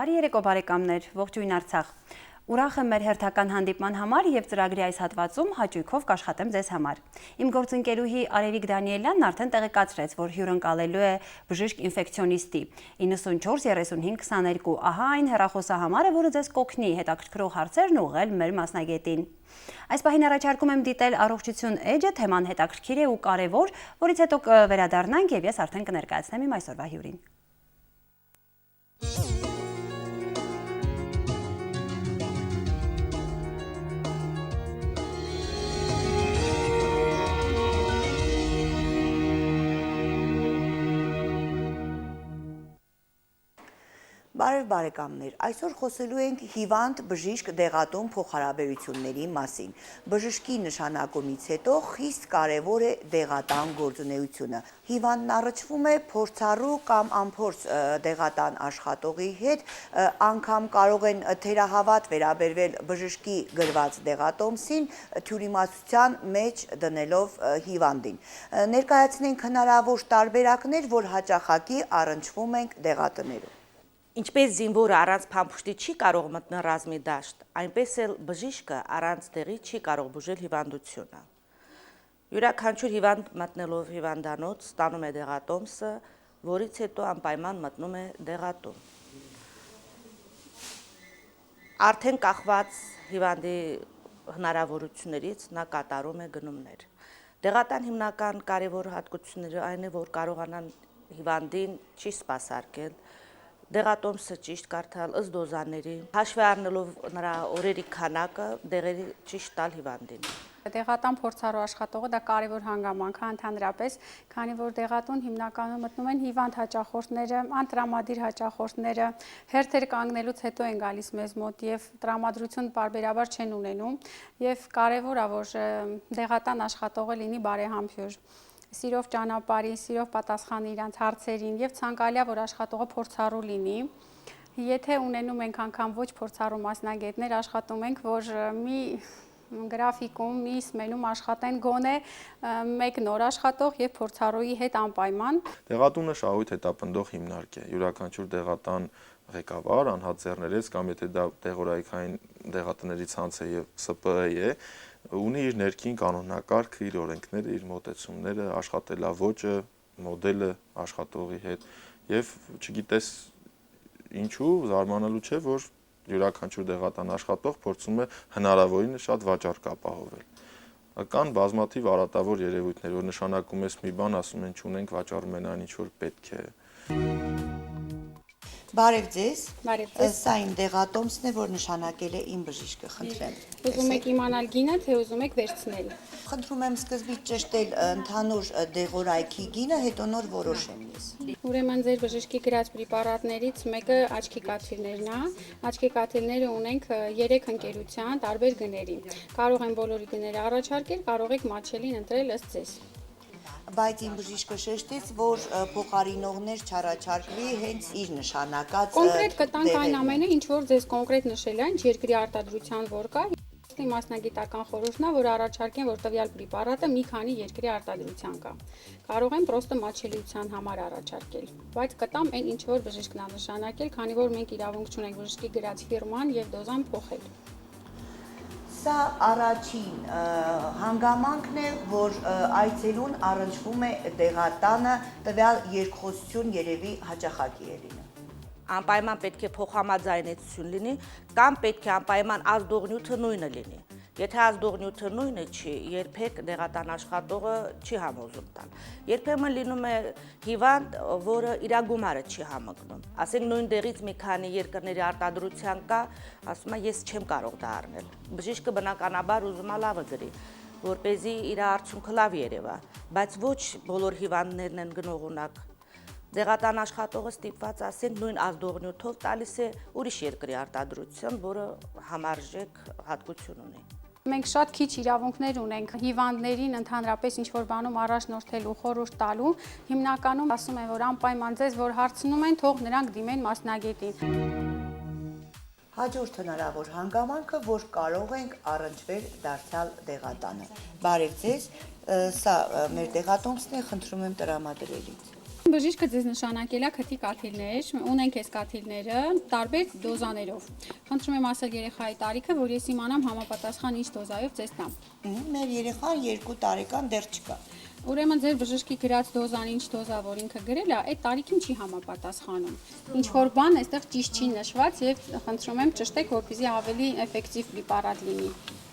Բարի երեկո բարեկամներ, ողջույն Արցախ։ Ուրախ եմ մեր հերթական հանդիպման համար եւ ծրագրի այս հատվածում հաճույքով կաշխատեմ ձեզ համար։ Իմ գործընկերուհի Արևիկ Դանիելյանն արդեն տեղեկացրեց, որ հյուրընկալելու է բժիշկ ինֆեկցիոնիստի 94-35-22, ահա այն հեռախոսահամարը, որը ձեզ կօգնի հետաքրքրող հարցերն ուղղել մեր մասնագետին։ Այս պահին առաջարկում եմ դիտել առողջություն էջը, թեման հետաքրքիր է ու կարևոր, որից հետո կվերադառնանք եւ ես արդեն կներկայացնեմ իմ այսօրվա հյուրին։ Բարև բարեկամներ, այսօր խոսելու ենք հիվանդ բժիշկ դեղատոմ փոխհարաբերությունների մասին։ Բժշկի նշանակումից հետո խիստ կարևոր է դեղատան գործունեությունը։ Հիվանդն առնչվում է փորձառու կամ անփորձ դեղատան աշխատողի հետ, անգամ կարող են թերահավատ վերաբերվել բժշկի գրված դեղատոմսին, թյուրիմացության մեջ դնելով հիվանդին։ Ներկայացնենք հնարավոր տարբերակներ, որ հաճախակի առնչվում ենք դեղատներում։ Ինչպես զինվորը առանց փամփուշտի չի կարող մտնել ռազմի դաշտ, այնպես էլ բժիշկը առանց դեղի չի կարող բուժել հիվանդությունը։ Յուրաքանչյուր հիվանդ մտնելով հիվանդանոց ստանում է դեղատոմսը, որից հետո անպայման մտնում է դեղատում։ Արդեն կախված հիվանդի հնարավորություններից նա կատարում է գնումներ։ Դեղատան հիմնական կարևոր հատկությունները այն է, որ կարողանան հիվանդին չի սպասարկել, դեղատոմսը ճիշտ կարդալ ըստ դոզաների, հաշվի առնելով նրա օրերի քանակը, դեղերի ճիշտ տալ հիվանդին։ Դեղատան փորձառու աշխատողը դա կարևոր հանգամանք է ընդհանրապես, քանի որ դեղատուն հիմնականում մտնում են հիվանդ հաճախորդները, անտրամադիր հաճախորդները, հերթեր կանգնելուց հետո են գալիս մեզ մոտ եւ տրամադրություն պարբերաբար չեն ունենում եւ կարևոր է, որ դեղատան աշխատողը լինի բարեհամբույր, սիրով ճանապարհի, սիրով պատասխանի իրանց հարցերին եւ ցանկալի է, որ աշխատողը փորձառու լինի։ Եթե ունենում ենք անգամ ոչ փորձառու մասնագետներ, աշխատում ենք, որ մի գրաֆիկում, մի սմենում աշխատեն գոնե մեկ նոր աշխատող եւ փորձառուի հետ անպայման։ Դեղատունը շահույթ հետապնդող հիմնարկ է։ Յուրաքանչյուր դեղատան ղեկավար, անհատձեռներես կամ եթե դա տեղորայքային դեղատների ցանց է եւ ՍՊԸ է, ունի իր ներքին կանոնակարգը, իր օրենքները, իր մոտեցումները, աշխատելավոճը, մոդելը աշխատողի հետ եւ չգիտես ինչու զարմանալու չէ, որ յուրաքանչյուր դեղատան աշխատող փորձում է հնարավորինս շատ վաճառք ապահովել։ Կան բազմաթիվ արատավոր երևույթներ, որ նշանակում ես մի բան, ասում են չունենք, վաճառում են այն ինչ որ պետք է։ Բարև ձեզ։ Բարև ձեզ։ Սա իմ դեղատոմսն է, որ նշանակել է իմ բժիշկը, խնդրեմ։ Ուզում եք իմանալ գինը, թե ուզում եք վերցնել։ Խնդրում եմ սկզբից ճշտել ընդհանուր դեղորայքի գինը, հետո նոր որոշեմ ես։ Ուրեմն ձեր բժշկի գրած պրեպարատներից մեկը աչքի կաթիլներն է։ Աչքի կաթիլները ունենք 3 ընկերության տարբեր գների։ Կարող են բոլորի գները առաջարկել, կարող եք մատչելին ընտրել ըստ ձեզ։ Բայց իմ բժիշկը շեշտեց, որ փոխարինողներ չառաջարկվի հենց իր նշանակած Կոնկրետ կտանք այն ամենը, ինչ որ ձեզ կոնկրետ նշել է, ինչ երկրի արտադրության որ կա, մասնագիտական խորհուրդն է, որ առաջարկեն, որ տվյալ պրեպարատը մի քանի երկրի արտադրության կա։ Կարող են պրոստը մատչելիության համար առաջարկել, բայց կտամ այն ինչ որ բժիշկն է նշանակել, քանի որ մենք իրավունք չունենք բժշկի գրած ֆիրման եւ դոզան փոխել։ Սա առաջին հանգամանքն է, որ այցելուն առնչվում է դեղատանը, տվյալ երկխոսություն երևի հաճախակի է լինում։ Անպայման պետք է փոխհամաձայնեցություն լինի կամ պետք է անպայման ազդողնյութը նույնը լինի։ Եթե ազդողնյութը նույնը չի, երբեք դեղատան աշխատողը չի համոզում տալ։ Երբեմն լինում է հիվանդ, որը իր գումարը չի համընկնում։ Ասենք նույն դեղից մի քանի երկրների արտադրության կա, ասում է ես չեմ կարող դա առնել։ Բժիշկը բնականաբար ուզում է լավը գրի, որպեսզի իր արդյունքը լավ երևա, բայց ոչ բոլոր հիվանդներն են գնողունակ։ Դեղատան աշխատողը ստիպված ասենք նույն ազդողնյութով տալիս է ուրիշ երկրի արտադրություն, որը համարժեք հատկություն ունի։ Մենք շատ քիչ իրավունքներ ունենք հիվանդներին ընդհանրապես ինչ-որ բանում առաջնորդելու, խորհուրդ տալու, հիմնականում ասում են, որ անպայման ձեզ որ հարցնում են, թող նրանք դիմեն մասնագետին։ Հաջորդ հնարավոր հանգամանքը, որ կարող ենք առնչվել դարձյալ դեղատանը։ Բարև ձեզ, սա մեր դեղատոմսն է, խնդրում եմ տրամադրելից։ բժիշկը ձեզ նշանակել է քթի կաթիլներ, ունենք այս կաթիլները տարբեր դոզաներով։ Խնդրում եմ ասել երեխայի տարիքը, որ ես իմանամ համապատասխան ինչ դոզայով ձեզ տամ։ Մեր երեխան 2 տարեկան դեռ չկա։ Ուրեմն ձեր բժշկի գրած դոզան ինչ դոզա, որ ինքը գրել է, այդ տարիքին չի համապատասխանում։ Ինչ որ բան այստեղ ճիշտ չի նշված եւ խնդրում եմ ճշտեք, որպեսզի ավելի էֆեկտիվ պրեպարատ լինի։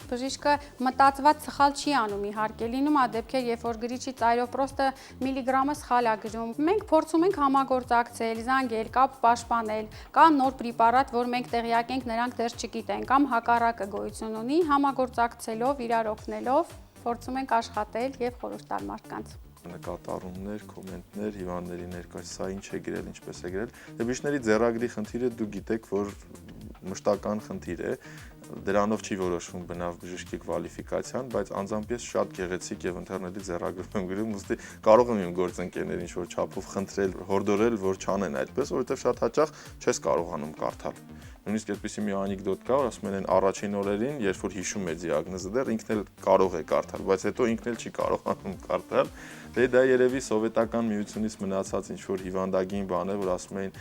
Բժիշկը մտածված սխալ չի անում, իհարկե լինում է դեպքեր, երբ որ գրիչի ծայրով պրոստը միլիգրամը սխալ է գրում։ Մենք փորձում ենք համագործակցել, զանգել, կապ պաշտպանել, կամ նոր պրեպարատ, որ մենք տեղյակ ենք, նրանք դեռ չգիտեն, կամ հակառակը գոյություն ունի, համագործակցելով, իրար օգնելով, փորձում ենք աշխատել եւ խորհուրդ տալ մարդկանց։ Նկատառումներ, կոմենտներ, հիվանդների ներկայացում, սա ինչ է գրել, ինչպես է գրել։ Բժիշկների ձեռագրի խնդիրը դուք գիտեք, որ մշտական խնդիր է, դրանով չի որոշվում բնավ բժշկի կվալիֆիկացիան, բայց անձամբ ես շատ գեղեցիկ եւ ինտերնետի ձեռագրում եմ գրում, ուստի կարող եմ իմ գործընկերներին ինչ որ չափով խնդրել, հորդորել, որ չանեն այդպես, որովհետեւ շատ հաճախ չես կարողանում կարդալ։ Նույնիսկ այդպիսի մի անեկդոտ կա, որ ասում են առաջին օրերին, երբ որ հիշում է դիագնոզը, դեռ ինքն էլ կարող է կարդալ, բայց հետո ինքն էլ չի կարողանում կարդալ։ Դա երևի սովետական միությունից մնացած ինչ որ հիվանդագին բան է, որ ասում էին,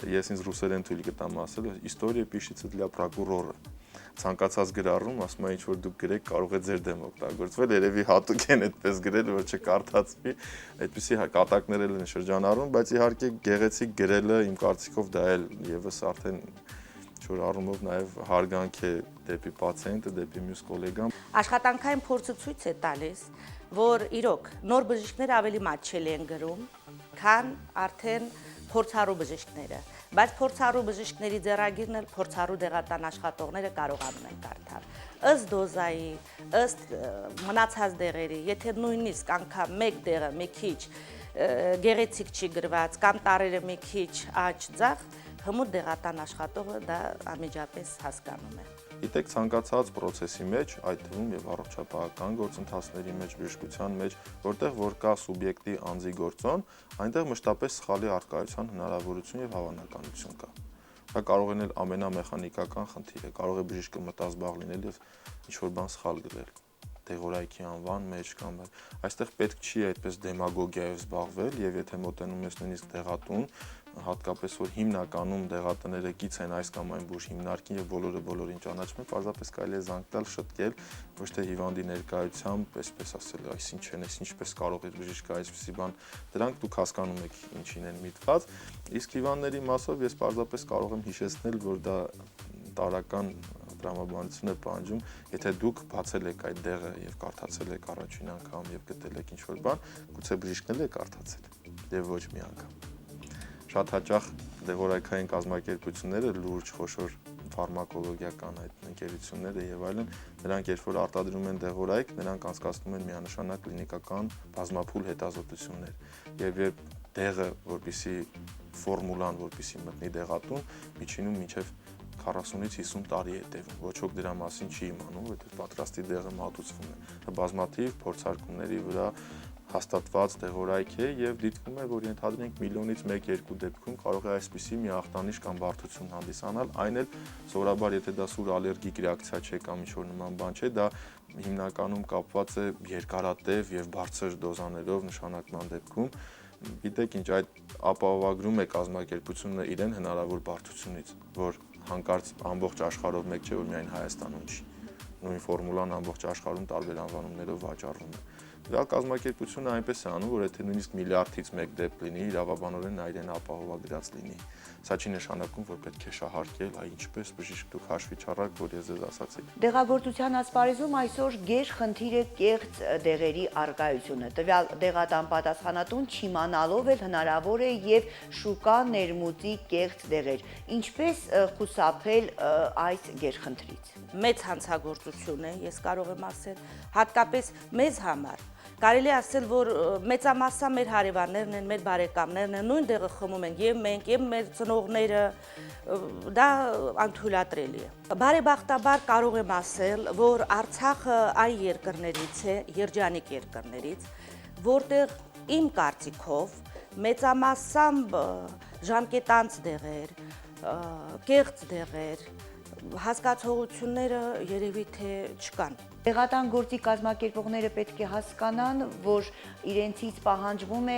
ես ինձ ռուսերեն թույլ կտամ ասել, «История пишется для прокурора»։ Ցանկացած գրառում, ասում է ինչ որ դուք գրեք, կարող է ձեր դեմ օգտագործվել, երևի հատուկ են այդպես գրել, որ չկարդացվի, այդպիսի կատակներ են շրջանառում, բայց իհարկե գեղեցիկ գրելը իմ կարծիքով դա էլ եւս արդեն ինչ-որ առումով նաև հարգանք է դեպի պացիենտը, դեպի մյուս գոլեգան։ Աշխատանքային փորձը ցույց է տալիս, որ իրոք նոր բժիշկները ավելի մատչելի են գրում, քան արդեն փորձառու բժիշկները, բայց փորձառու բժիշկների ձեռագիրն էլ փորձառու դեղատան աշխատողները կարողանում են կարդալ։ Ըստ դոզայի, ըստ մնացած դեղերի, եթե նույնիսկ անգամ մեկ դեղը մի քիչ գեղեցիկ չի գրված կամ տարերը մի քիչ աճ ձախ, հմուտ դեղատան աշխատողը դա անմիջապես հասկանում է։ Գիտեք, ցանկացած process-ի մեջ, այդ թվում եւ առողջապահական գործընթացների մեջ, բժշկության մեջ, որտեղ որ կա սուբյեկտի անձի գործոն, այնտեղ մշտապես սխալի առկայության հնարավորություն եւ հավանականություն կա։ Դա կարող է լինել ամենամեխանիկական խնդիրը, կարող է բժիշկը մտազբաղ լինել եւ ինչ որ բան սխալ գրել, դեղորայքի անվան մեջ կամ այստեղ պետք չի այդպես դեմագոգիայով զբաղվել եւ եթե մոտենում ես նույնիսկ դեղատուն, հատկապես որ հիմնականում դեղատները գից են այս կամ այն բուժ հիմնարկին եւ բոլորին ճանաչում են, պարզապես կարելի է զանգ տալ, շտկել, ոչ թե հիվանդի ներկայությամբ, այսպես ասել, այս ինչ են, այս ինչպես կարող է բժիշկը այսպեսի բան, դրանք դուք հասկանում եք ինչին են միտված, իսկ հիվանդների մասով ես պարզապես կարող եմ հիշեցնել, որ դա տարական տրամաբանություն է պահանջում, եթե դուք բացել եք այդ դեղը եւ կարդացել եք առաջին անգամ եւ գտել եք ինչ-որ բան, գուցե բժիշկն էլ է կարդացել եւ ոչ մի անգամ։ Շատ հաճախ դեղորայքային կազմակերպությունները լուրջ խոշոր ֆարմակոլոգիական այդ ընկերությունները եւ այլն, նրանք երբ որ արտադրում են դեղորայք, նրանք անցկացնում են միանշանակ կլինիկական բազմափուլ հետազոտություններ եւ երբ դեղը, որպիսի ֆորմուլան, որպիսի մտնի դեղատուն, միջինում մինչեւ 40-ից 50 տարի է տևում, ոչ ոք դրա մասին չի իմանում, որտեղ պատրաստի դեղը մատուցվում է։ Դա բազմաթիվ փորձարկումների վրա հաստատված դեղորայք է եւ դիտվում է, որ ենթադրենք միլիոնից 1-2 դեպքում կարող է այսպիսի մի ախտանիշ կամ բարդություն հանդիսանալ, այն էլ սովորաբար եթե դա սուր ալերգիկ ռեակցիա չէ կամ ինչ-որ նման բան չէ, դա հիմնականում կապված է երկարատև եւ բարձր դոզաներով նշանակման դեպքում։ Գիտեք ինչ, այդ ապահովագրում է կազմակերպությունը իրեն հնարավոր բարդությունից, որ հանկարծ ամբողջ աշխարհով մեկ չէ, որ միայն Հայաստանում չի։ Նույն ֆորմուլան ամբողջ աշխարհում տարբեր անվանումներով վաճառվում է։ Դա կազմակերպությունը այնպես է անում, որ եթե նույնիսկ միլիարդից 1 դեպք լինի, իրավաբանորեն նա իրեն ապահովագրած լինի։ Սա չի նշանակում, որ պետք է շահարկել, այ ինչպես բժիշկ դուք հաշվի չառաք, որ ես ձեզ ասացի։ Դեղագործության ասպարեզում այսօր գեր խնդիր է կեղծ դեղերի առկայությունը։ Տվյալ դեղատան պատասխանատուն չիմանալով էլ հնարավոր է եւ շուկա ներմուծի կեղծ դեղեր։ Ինչպես խուսափել այս գերխնդրից։ Մեծ հանցագործություն է, ես կարող եմ ասել, հատկապես մեզ համար։ Կարելի է ասել, որ մեծամասնա մեր հարևաններն են, մեր բարեկամներն են, նույն դեղը խմում են եւ մենք, եւ մեր ծնողները, դա անթույլատրելի է։ Բարեբախտաբար կարող եմ ասել, որ Արցախը այն երկրներից է, երջանիկ երկրներից, որտեղ իմ կարծիքով մեծամասամբ ժամկետանց դեղեր, կեղծ դեղեր, Հասկացողությունները երևի թե չկան։ Տեղատան գործի կազմակերպողները պետք է հասկանան, որ իրենցից պահանջվում է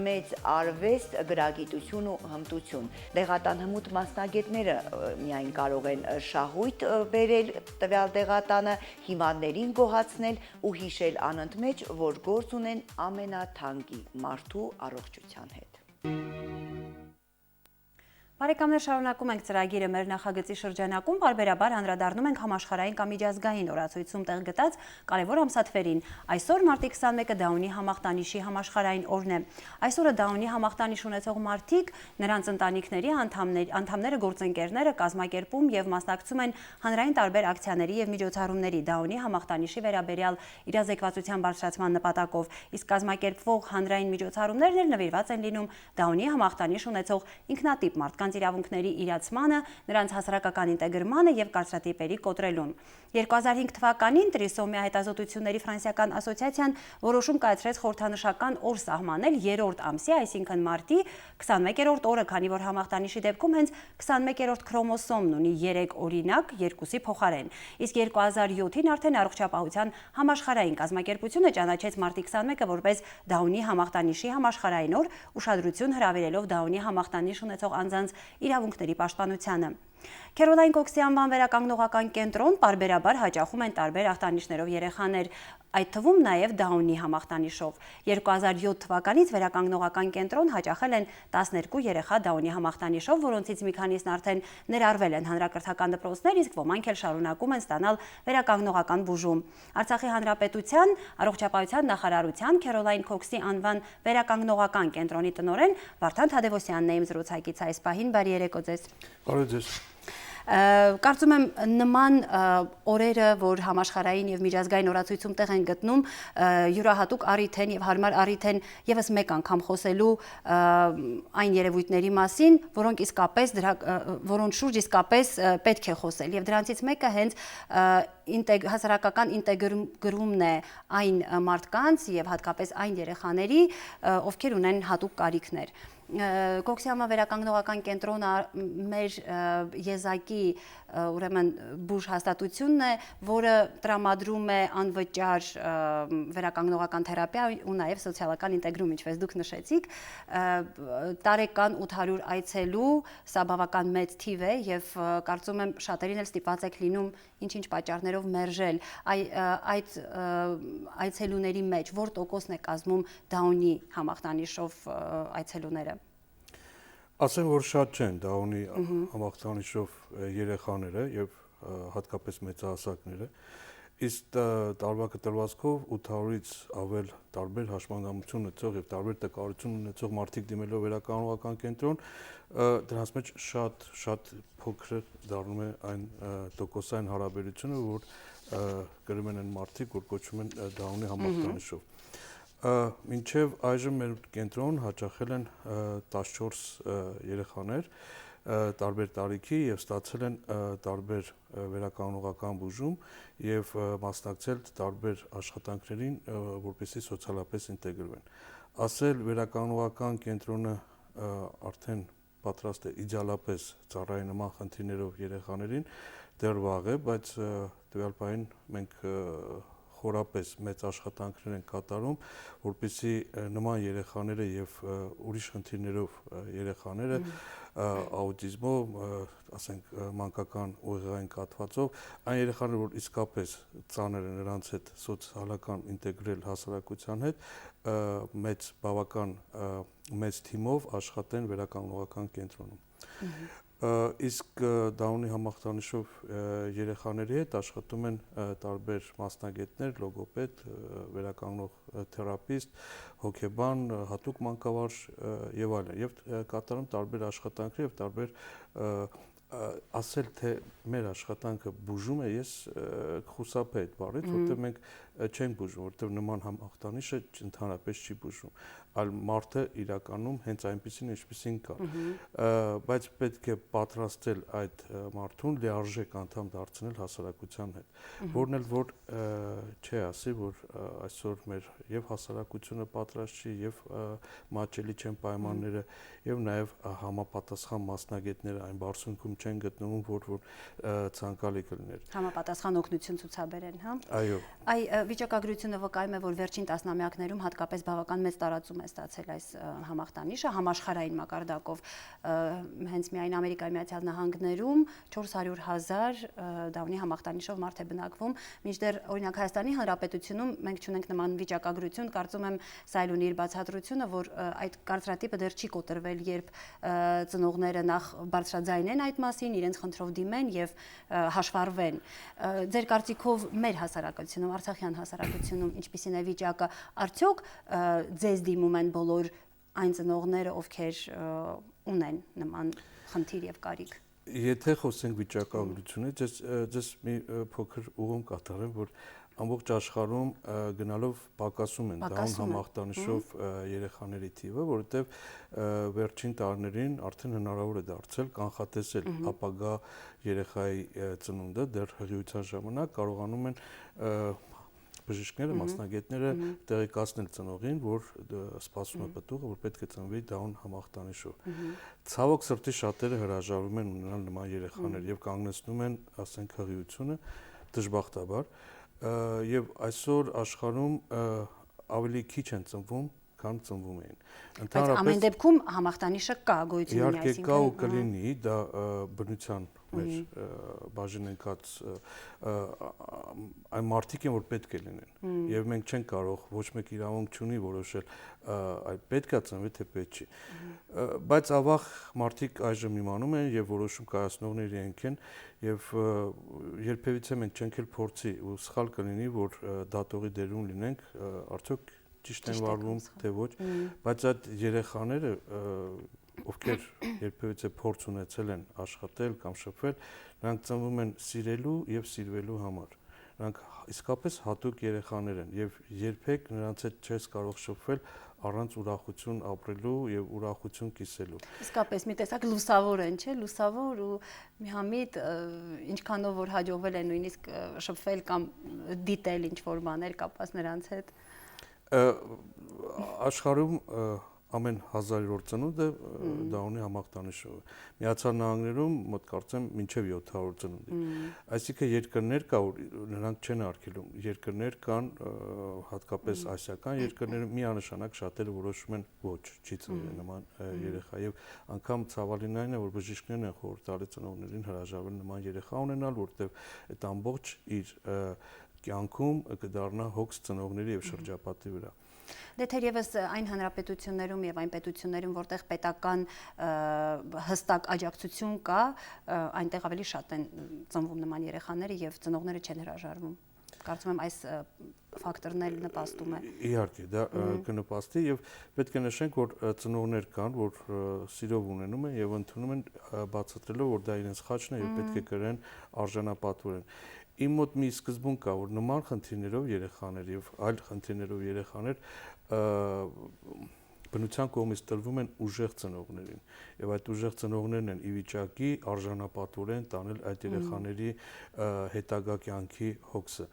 մեծ արվեստ, գրագիտություն ու հմտություն։ Տեղատան հմուտ մասնագետները միայն կարող են շահույթ բերել տվյալ տեղատանը, հիվանդներին գոհացնել ու հիշել անընդմեջ, որ գործ ունեն ամենաթանկի մարդու առողջության հետ։ Բարեկամներ, շարունակում ենք ծրագիրը մեր նախագծի շրջանակում, պարբերաբար անդրադառնում ենք համաշխարհային կամ միջազգային օրացույցում տեղ գտած կարևոր ամսաթվերին։ Այսօր մարտի 21-ը Դաունի համախտանիշի համաշխարհային օրն է։ Այսօրը Դաունի համախտանիշ ունեցող մարդիկ, նրանց ընտանիքների անդամները, գործընկերները կազմակերպում եւ մասնակցում են հանրային տարբեր ակցիաների եւ միջոցառումների Դաունի համախտանիշի վերաբերյալ իրազեկվածության բարձրացման նպատակով, իսկ կազմակերպվող հանրային միջոցառումներն նվիրված են լինում Դաունի համախտանիշ ունեցող ինքնատիպ մարդկանց իրավունքների իրացմանը, նրանց հասարակական ինտեգրմանը եւ կարծրատիպերի կոտրելուն։ 2005 թվականին տրիսոմիա հետազոտությունների ֆրանսիական ասոցիացիան որոշում կայացրեց խորհրդանշական օր սահմանել 3-րդ ամսի, այսինքն մարտի 21-րդ օրը, քանի որ համախտանիշի դեպքում հենց 21-րդ քրոմոսոմն ունի 3 օրինակ, 2-ի փոխարեն։ Իսկ 2007-ին արդեն առողջապահության համաշխարհային կազմակերպությունը ճանաչեց մարտի 21-ը որպես Դաունի համախտանիշի համաշխարհային օր, ուշադրություն հրավիրելով Դաունի համախտանիշ ունեցող անձանց իրավունքների պաշտպանությանը։ Քերոլայն Կոքսի անվան վերականգնողական կենտրոն պարբերաբար հաճախում են տարբեր ախտանիշներով երեխաներ, այդ թվում նաև Դաունի համախտանիշով։ 2007 թվականից վերականգնողական կենտրոն հաճախել են 12 երեխա Դաունի համախտանիշով, որոնցից մի քանիսն արդեն ներառվել են հանրակրթական դպրոցներ, իսկ ոմանք էլ շարունակում են ստանալ վերականգնողական բուժում։ Արցախի հանրապետության առողջապահության նախարարության Քերոլայն Կոքսի անվան վերականգնողական կենտրոնի տնօրեն Վարդան Թադևոսյանն է իմ զրուցակից այս պահին։ Բարի երեկո ձեզ։ Բարի ձեզ։ Կարծում եմ նման օրերը, որ համաշխարհային եւ միջազգային օրացույցում տեղ են գտնում, յուրահատուկ առիթ են եւ հարմար առիթ են եւս մեկ անգամ խոսելու այն երևույթների մասին, որոնց շուրջ իսկապես պետք է խոսել եւ դրանցից մեկը հենց հասարակական ինտեգրումն է այն մարդկանց եւ հատկապես այն երեխաների, ովքեր ունեն հատուկ կարիքներ։ Կոքսի վերականգնողական կենտրոնը մեր եզակի ուրեմն բուժ հաստատությունն է, որը տրամադրում է անվճար վերականգնողական թերապիա ու նաև սոցիալական ինտեգրում, ինչպես դուք նշեցիք, տարեկան 800 այցելու, սա բավական մեծ թիվ է եւ կարծում եմ շատերին էլ ստիպված եք լինում ինչ-ինչ պատճառներով մերժել այդ այցելուների մեջ, որ տոկոսն է կազմում Դաունի համախտանիշով այցելուները։ Ասեմ, որ շատ չեն Դաունի համախտանիշով երեխաները եւ հատկապես մեծահասակները, իսկ տարվա կտրվածքով 800-ից ավել տարբեր հաշմանդամություն ունեցող եւ տարբեր տկարություն ունեցող մարդիկ դիմելով վերականգնողական կենտրոն, դրանց մեջ շատ փոքր դառնում է այն տոկոսային հարաբերությունը, որ կրում են մարդիկ, որ կոչվում են Դաունի համախտանիշով։ Մինչև այժմ մեր կենտրոն հաճախել են 14 երեխաներ տարբեր տարիքի եւ ստացել են տարբեր վերականգնողական բուժում եւ մասնակցել տարբեր աշխատանքներին, որպեսզի սոցիալապես ինտեգրվեն։ Ասել վերականգնողական կենտրոնը արդեն պատրաստ է իդեալապես ծառայի նման խնդիրներով երեխաներին, դեռ վաղ է, բայց տվյալ պահին մենք խորապես մեծ աշխատանքներ են կատարում, որպեսզի նման երեխաները եւ ուրիշ խնդիրներով երեխաները աուտիզմով, ասենք մանկական ուղեղային կաթվածով, այն երեխաները, որ իսկապես ծանր է նրանց հետ սոցիալական ինտեգրել հասարակության հետ, բավական մեծ թիմով աշխատեն վերականգնողական կենտրոնում։ Իսկ Դաունի համախտանիշով երեխաների հետ աշխատում են տարբեր մասնագետներ, լոգոպեդ, վերականգնող թերապիստ, հոգեբան, հատուկ մանկավարժ եւ այլն, եւ կատարում տարբեր աշխատանքներ եւ տարբեր ասել թե մեր աշխատանքը բուժում է, ես խուսափե այդ բառից, որտեղ մենք չենք բուժում, որովհետև նման համախտանիշը ընդհանրապես չի բուժում, այլ մարդը իրականում հենց այնպեսին ինչպեսին կա։ Բայց պետք է պատրաստել այդ մարդուն լիարժեք անդամ դարձնել հասարակության հետ, որն էլ որ չի ասի, որ այսօր մեր եւ հասարակությունը պատրաստ չի, եւ մատչելի չեն պայմանները, եւ նաեւ համապատասխան մասնագետները այն բարձունքում չեն գտնվում, որ ցանկալի կլիներ։ Համապատասխան օգնություն ցուցաբերեն, հա։ Այո։ Այ վիճակագրությունը վկայում է, որ վերջին տասնամյակներում հատկապես բավական մեծ տարածում է ստացել այս համախտանիշը համաշխարհային մակարդակով, հենց միայն Ամերիկայի Միացյալ Նահանգներում 400,000 դա ունի համախտանիշով մարդ է բնակվում, մինչդեռ օրինակ Հայաստանի Հանրապետությունում մենք չունենք նման վիճակագրություն, կարծում եմ սա էլ ունի իր բացատրությունը, որ այդ կարծրատիպը դեռ չի կոտրվել, երբ ծնողները նախ բարձրաձայնեն այդ մասին, իրենց խնդրով դիմեն եւ հաշվառվեն։ Ձեր կարծիքով մեր հասարակությունում, Արցախյան հասարակությունում ինչպիսին է վիճակը, արդյոք ձեզ դիմում են բոլոր այն ծնողները, ովքեր ունեն նման խնդիր եւ կարիք։ Եթե խոսենք վիճակագրությունից, ես մի փոքր ուղում կատարեմ, որ ամբողջ աշխարհում գնալով պակասում են դառնում համախտանիշով երեխաների թիվը, որովհետև վերջին տարիներին արդեն հնարավոր է դարձել կանխատեսել ապագա երեխայի ծնունդը, դեռ հղիության ժամանակ կարողանում են բժիշկները, մասնագետները տեղեկացնել ծնողին, որ սպասում է պտուղը, որ պետք է ծնվի դառն համախտանիշով։ Ցավոք սրտի շատերը հրաժարվում են ունենալ նման երեխաներ եւ կանգնեցնում են, ասենք, հղիությունը դժբախտաբար, եւ այսօր աշխարհում ավելի քիչ են ծնվում, քան ծնվում էին։ Բայց ամեն դեպքում համախտանիշը կա, գոյություն ունի, այսինքն կա ու կլինի, դա բնության մեր բաժին ընկած այն մարդիկ են, որ պետք է լինեն, եւ մենք չենք կարող, ոչ մեկ իրավունք չունի որոշել այ պետք է ծնվի, թե պետք չի։ Բայց ավաղ մարդիկ այժմ իմանում են եւ որոշում կայացնողներ իրենք են եւ երբևիցե մենք չենք էլ փորձի ու սխալ կլինի, որ դատողի դերում լինենք, արդյոք ճիշտ են վարվում, թե ոչ, բայց այդ երեխաները, ովքեր երբևիցե փորձ ունեցել են աշխատել կամ շփվել, նրանք ծնվում են սիրելու եւ սիրվելու համար։ Նրանք իսկապես հատուկ երեխաներ են եւ երբեք նրանց հետ չես կարող շփվել առանց ուրախություն ապրելու եւ ուրախություն կիսելու։ Իսկապես մի տեսակ լուսավոր են, չէ՞, լուսավոր ու միամիտ ինչքանով որ հաջողվել է նույնիսկ շփվել կամ դիտել ինչ-որ բաներ կապված նրանց հետ։ Աշխարհում ամեն 1000-րդ ծնունդը դա ունի համախտանիշով։ Միացյալ Նահանգներում մոտ կարծեմ մինչև 700 ծնունդ է։ Այսինքն երկրներ կա, որ նրանք չեն արգելում։ Երկրներ կան, հատկապես ասիական երկրներում միանշանակ շատերը որոշում են ոչ, չի ծնվել նման երեխա եւ անգամ ցավալին այն է, որ բժիշկներն են խորհուրդ տալիս ծնողներին հրաժարվել նման երեխա ունենալ, որտեղ այդ ամբողջ իր կյանքում կդառնա հոգս ծնողների եւ շրջապատի վրա։ Դե թերևս այն հանրապետություններում եւ այն պետություններում, որտեղ պետական հստակ աջակցություն կա, այնտեղ ավելի շատ են ծնվում նման երեխաները եւ ծնողները չեն հրաժարվում։ Կարծում եմ այս ֆակտորն էլ նպաստում է։ Իհարկե, դա կնպաստի եւ պետք է նշենք, որ ծնողներ կան, որ սիրով ունենում են եւ ընդունում են բացատրելով, որ դա իրենց խաչն է եւ պետք է կրեն արժանապատվորեն։ Իմ մոտ մի սկզբուն կա, որ նման խնդիրներով երեխաներ եւ այլ խնդիրներով երեխաներ բնության կողմից տրվում են ուժեղ ծնողներին եւ այդ ուժեղ ծնողներն են ի վիճակի արժանապատվորեն տանել այդ երեխաների հետագա կյանքի հոգսը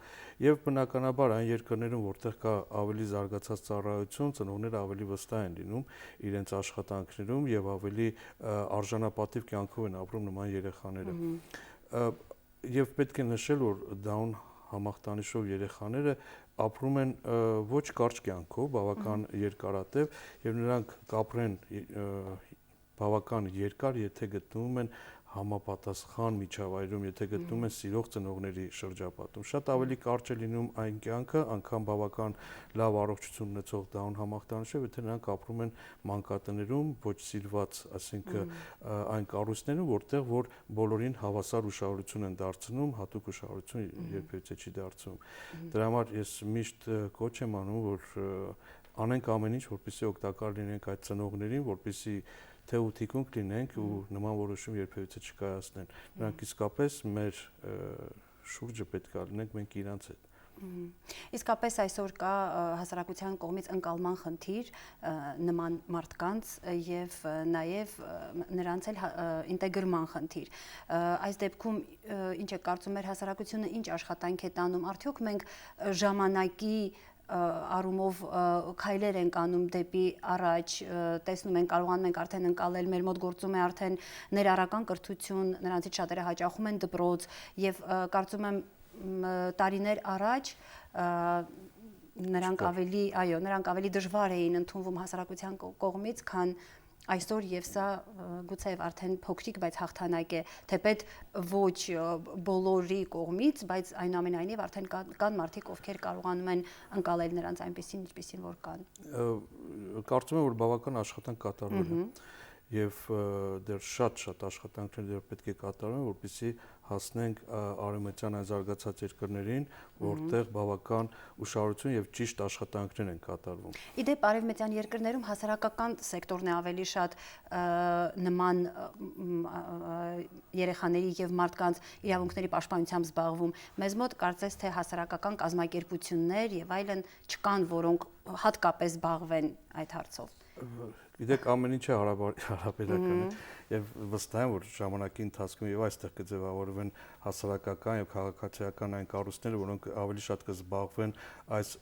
եւ բնականաբար այն երկրներում որտեղ կա ավելի զարգացած ծառայություն ծնողները ավելի վստահ են լինում իրենց աշխատանքներում եւ ավելի արժանապատիվ կյանքով են ապրում նման երեխաները եւ պետք է նշել որ դաուն համախտանիշով երեխաները ապրում են ոչ կարճ կյանքով, բավական երկարատև եւ նրանք կապրեն բավական երկար, եթե գտնվում են համապատասխան միջավայրում, եթե գտնվում են սիրող ծնողների շրջապատում։ Շատ ավելի կարճ է լինում այն կյանքը, անգամ բավական լավ առողջություն ունեցող դաուն համախտանիշով, եթե նրանք ապրում են մանկատներում, ոչ սիրված, ասինքն այն կառույցներում, որտեղ որ բոլորին հավասար ուշադրություն են դարձնում, հատուկ ուշադրություն երբևիցե չի դարձվում։ Դրա համար ես միշտ կոչ եմ անում, որ անենք ամեն ինչ, որպեսզի օգտակար լինենք այդ ծնողներին, որպեսզի թե ու թիկունք լինենք ու նման որոշում երբևիցե չկայացնեն։ Նրանք իսկապես մեր շուրջը պետք է լինենք մենք իրանց հետ։ Իսկապես այսօր կա հասարակության կողմից ընկալման խնդիր նման մարդկանց եւ նաեւ նրանց էլ ինտեգրման խնդիր։ Այս դեպքում ինչ է կարծում եք հասարակությունը ինչ աշխատանք է տանում, արդյոք մենք ժամանակի առումով քայլեր ենք անում դեպի առաջ, տեսնում ենք, կարողանում ենք արդեն ընկալել, մեր մոտ գործում է արդեն ներառական կրթություն, նրանցից շատերը հաճախում են դպրոց եւ կարծում եմ տարիներ առաջ նրանք ավելի դժվար էին ընդունվում հասարակության կողմից, քան այսօր եւ սա գուցեև արդեն փոքրիկ, բայց հաղթանակ է, թեպետ ոչ բոլորի կողմից, բայց այնուամենայնիվ արդեն կան մարդիկ, ովքեր կարողանում են ընկալել նրանց այնպեսին, ինչպեսին որ կան։ Կարծում եմ, որ բավական աշխատանք կատարվել է եւ դեռ շատ աշխատանքներ դեռ պետք է կատարվեն, որպեսզի հասնենք արևմտյան այն զարգացած երկրներին, որտեղ բավական ուշադրություն եւ ճիշտ աշխատանքներ են կատարվում։ Իդեպ արևմտյան երկրներում հասարակական սեկտորն է ավելի շատ նման երեխաների եւ մարդկանց իրավունքների պաշտպանությամբ զբաղվում։ Մեզ մոտ կարծես թե հասարակական կազմակերպություններ եւ այլն չկան, որոնք հատկապես զբաղվեն այդ հարցով։ Գիտեք, ամեն ինչը հարաբերական է եւ վստահ եմ, որ ժամանակի ընթացքում եւ այստեղ կձևավորվեն հասարակական եւ քաղաքացիական այն կառույցները, որոնք ավելի շատ կզբաղվեն այս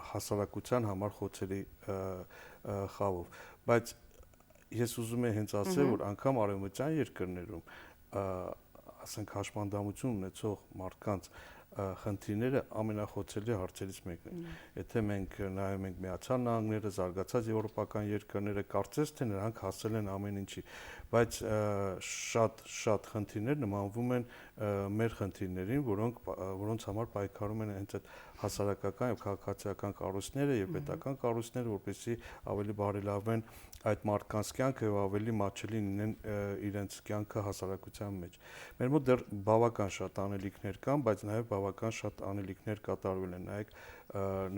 հասարակության համար խոցելի խավով։ Բայց ես ուզում եմ հենց ասել, որ անգամ արևմտյան երկրներում, ասենք հաշմանդամություն ունեցող մարդկանց խնդիրները ամենախոցելի հարցերից մեկն է։ Եթե մենք նայում ենք Միացյալ Նահանգները, զարգացած եվրոպական երկրները, կարծես թե նրանք հասել են ամեն ինչի, բայց շատ խնդիրներ նմանվում են մեր խնդիրներին, որոնց համար պայքարում են հենց այդ հասարակական եւ քաղաքացիական կառույցները եւ պետական կառույցները, որպեսզի ավելի բարելավեն այդ մարդկանց կյանքը եւ ավելի մատչելի լինեն իրենց կյանքը հասարակության մեջ։ Մեր մոտ դեռ բավական շատ անելիքներ կան, բայց նաեւ բավական շատ անելիքներ կատարվել են։ Նայեք,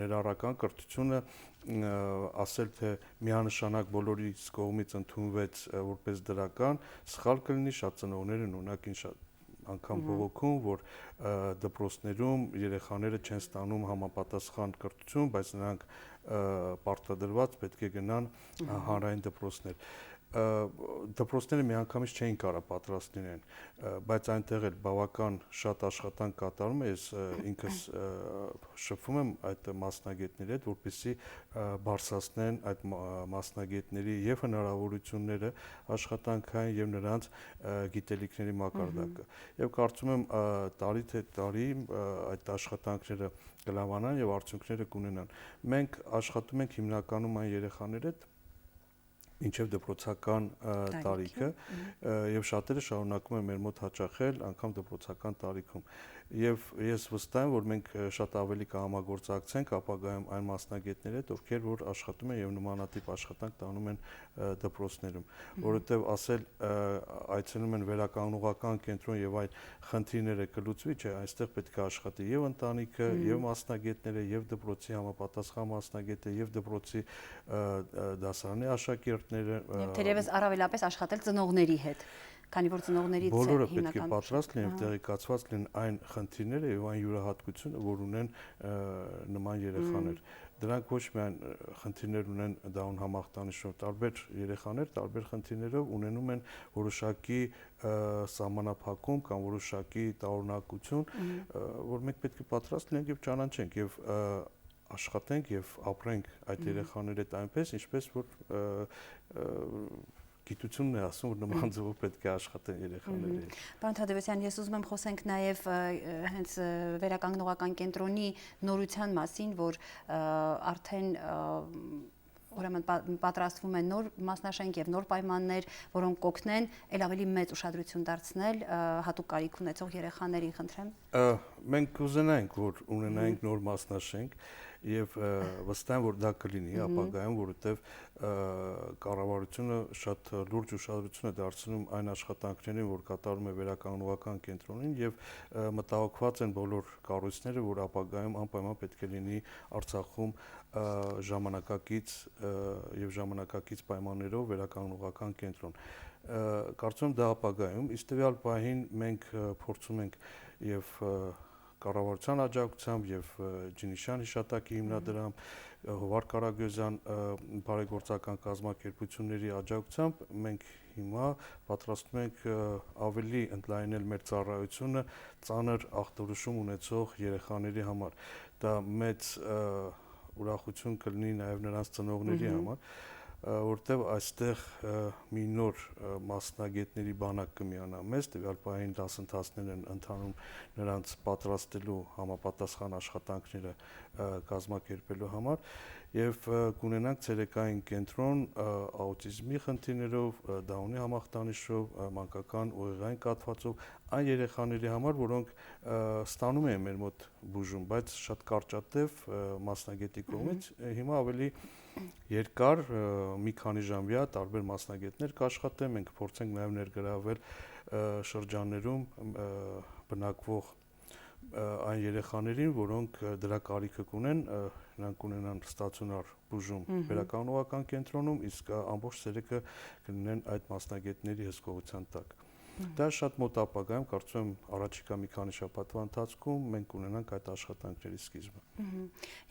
ներառական կրթությունը ասել թե միանշանակ բոլորիս կողմից ընդունվեց որպես դրական, սխալ կլինի, շատ ծնողներ են ունակին շատ անգամ բողոքում, որ դպրոցներում երեխաները չեն ստանում համապատասխան կրթություն, բայց նրանք պարտադրված պետք է գնան հանրային դպրոցներ։ Դպրոցները միանգամից չէին կարող պատրաստ լինեն, բայց այնտեղ էլ բավական շատ աշխատանք կատարում է, ես ինքս շփվում եմ այդ մասնագետների հետ, որպեսզի բարձրացնեն այդ մասնագետների եւ հնարավորությունները աշխատանքային եւ նրանց գիտելիքների մակարդակը։ Եվ կարծում եմ տարի թե տարի այդ աշխատանքները կլավանան եւ արդյունքները կունենան։ Մենք աշխատում ենք հիմնականում այն երեխաների հետ, ինչև դպրոցական տարիքը եւ շատերը շարունակում են մեր մոտ հաճախել անգամ դպրոցական տարիքում եւ ես վստահ եմ, որ մենք շատ ավելի կհամագործակցենք ապագայում այն մասնագետների հետ, ովքեր որ աշխատում են եւ նմանատիպ աշխատանք տանում են դպրոցներում, որովհետեւ ասել այցելում են վերականգնողական կենտրոն եւ այլ խնդիրները կլուծվի, չէ, այստեղ պետք է աշխատի եւ ընտանիքը, եւ մասնագետները, եւ դպրոցի համապատասխան մասնագետը, եւ դպրոցի դասարանի աշակերտները, եւ թերևս առավելապես աշխատել ծնողների հետ, քանի որ ծնողներից բոլորը պետք է պատրաստ լինեն եւ տեղեկացված լինեն այն խնդիրները եւ այն յուրահատկությունը, որ ունեն նման երեխաներ։ Դրանք ոչ միայն խնդիրներ ունեն դաուն համախտանիշով, տարբեր երեխաներ տարբեր խնդիրներով ունենում են որոշակի սահմանափակում կամ որոշակի տարօրինակություն, որ մենք պետք է պատրաստ լինենք եւ ճանաչենք եւ աշխատենք եւ ապրենք այդ երեխաների հետ այնպես, ինչպես որ գիտությունն է ասում, որ նման ձևով պետք է աշխատեն երեխաների հետ։ Պարոն Թադևոսյան, ես ուզում եմ խոսենք նաև հենց վերականգնողական կենտրոնի նորության մասին, որ արդեն ուրեմն պատրաստվում են նոր մասնաշենք եւ նոր պայմաններ, որոնք կօգնեն ել ավելի մեծ ուշադրություն դարձնել հատուկ կարիք ունեցող երեխաներին, խնդրեմ։ Մենք կուզենայինք, որ ունենայինք նոր մասնաշենք եւ վստահ եմ, որ դա կլինի ապագայում, որովհետեւ կառավարությունը շատ լուրջ ուշադրություն է դարձնում այն աշխատանքներին, որ կատարում է վերականգնողական կենտրոնին եւ մտահոգված են բոլոր կառույցները, որ ապագայում անպայման պետք է լինի Արցախում ժամանակակից եւ ժամանակակից պայմաններով վերականգնողական կենտրոն։ Կարծում եմ դա ապագայում, իսկ տվյալ պահին մենք փորձում ենք եւ կառավարության աջակցությամբ եւ Ջինիշյան հիշատակի հիմնադրամ, Հովարդ Կարագոզյան բարեգործական կազմակերպությունների աջակցությամբ մենք հիմա պատրաստվում ենք ավելի ընդլայնել մեր ծառայությունը ծանր ախտորոշում ունեցող երեխաների համար։ Դա մեծ ուրախություն կլինի նաեւ նրանց ծնողների համար, որտեւ այստեղ մի նոր մասնագետների բանակ կմիանա մեզ, տվյալ պահին դասընթացներ են ընթանում նրանց պատրաստելու համապատասխան աշխատանքները կազմակերպելու համար եւ կունենանք ցերեկային կենտրոն աուտիզմի խնդիրներով, Դաունի համախտանիշով, մանկական ուղեղային կաթվածով այն երեխաների համար, որոնք ստանում են մեր մոտ բուժում, բայց շատ կարճատև մասնագետի կողմից, հիմա ավելի երկար մի քանի ժամվա տարբեր մասնագետներ կաշխատեն, մենք փորձենք նաև ներգրավել շրջաններում բնակվող այն երեխաներին, որոնք դրա կարիքը կունեն, նրանք կունենան ստացիոնար բուժում վերականգնողական կենտրոնում, իսկ ամբողջ ցերեկը կլինեն այդ մասնագետների հսկողության տակ։ Դա շատ մոտ ապագայում, կարծում եմ առաջիկա մի քանի շաբաթվա ընթացքում մենք կունենանք այդ աշխատանքների սկիզբը։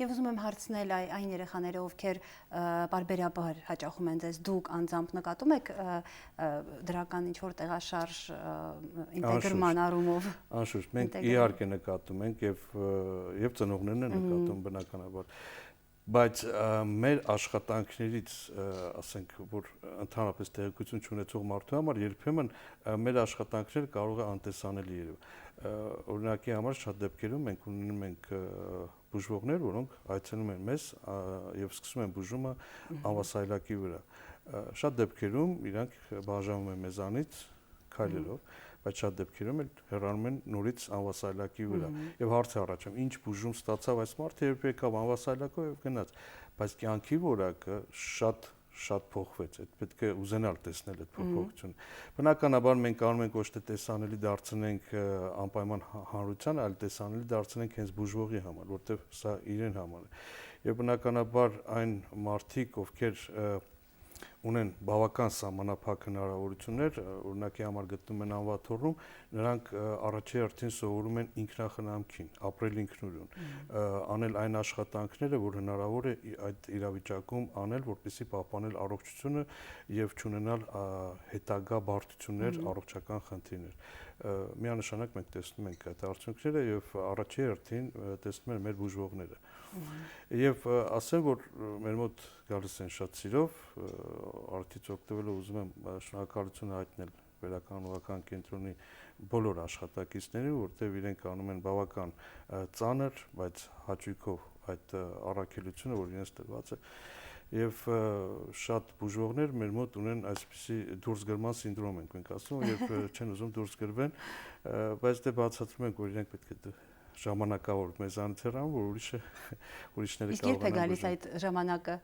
Եվ ուզում եմ հարցնել այն երեխաները, ովքեր բարբերաբար հաճախում են ձեզ, դուք անձամբ նկատում եք դրական ինչ-որ տեղաշարժ ինտեգրման առումով։ Անշուշտ, մենք իհարկե նկատում ենք եւ ծնողներն են նկատում բնականաբար, բայց մեր աշխատանքներից, ասենք, որ ընդհանրապես տեղեկություն չունեցող մարդու համար երբեմն մեր աշխատանքները կարող է անտեսանելի երևալ։ Օրինակի համար շատ դեպքերում մենք ունենում ենք բուժվողներ, որոնք այցելում են մեզ եւ սկսում են բուժումը անվասայլակի վրա։ Շատ դեպքերում իրանք բաժանվում են մեզանից քայլելով, բայց շատ դեպքերում էլ հեռանում են նորից անվասայլակի վրա եւ հարց է առաջանում, ինչ բուժում ստացավ այս մարդը, երբ եկավ անվասայլակով եւ գնաց, բայց կյանքի որակը շատ փոխվեց, այդ պետք է ուզենալ տեսնել այդ փոփոխությունը։ Բնականաբար մենք անում ենք ոչ թե տեսանելի դարձնենք անպայման հանրության, այլ տեսանելի դարձնենք հենց բուժվողի համար, որտեղ սա իրեն համար է։ Եվ բնականաբար այն մարդիկ, ովքեր ունեն բավական սահմանափակ հնարավորություններ, օրինակի համար գտնում են անվաթոռում, նրանք առաջի հերթին սովորում են ինքնախնամքին, ապրել ինքնուրույն, անել այն աշխատանքները, որ հնարավոր է այդ իրավիճակում անել, որպեսզի պահպանել առողջությունը եւ չունենալ հետագա բարդություններ, առողջական խնդիրներ։ Միանշանակ մենք տեսնում ենք այդ արդյունքները եւ առաջի հերթին տեսնում են մեր բուժվողները։ Եվ ասեմ, որ մեր մոտ գալիս են շատ սիրով, արդից օգտվելով ուզում եմ շնորհակալություն հայտնել վերականգնողական կենտրոնի բոլոր աշխատակիցներին, որտեղ իրենք անում են բավական ծանր, բայց հաճույքով այդ առաքելությունը, որ իրենց տրված է, եւ շատ բուժվողներ մեր մոտ ունեն այսպիսի դուրսգրման սինդրոմ ենք ասում, երբ չեն ուզում դուրս գրվեն, բայց դե բացատրում ենք, որ իրենք պետք է ժամանակավոր մեզանից հեռան, որ ուրիշները կարող են։ Իսկ երբ է գալիս այդ ժամանակը։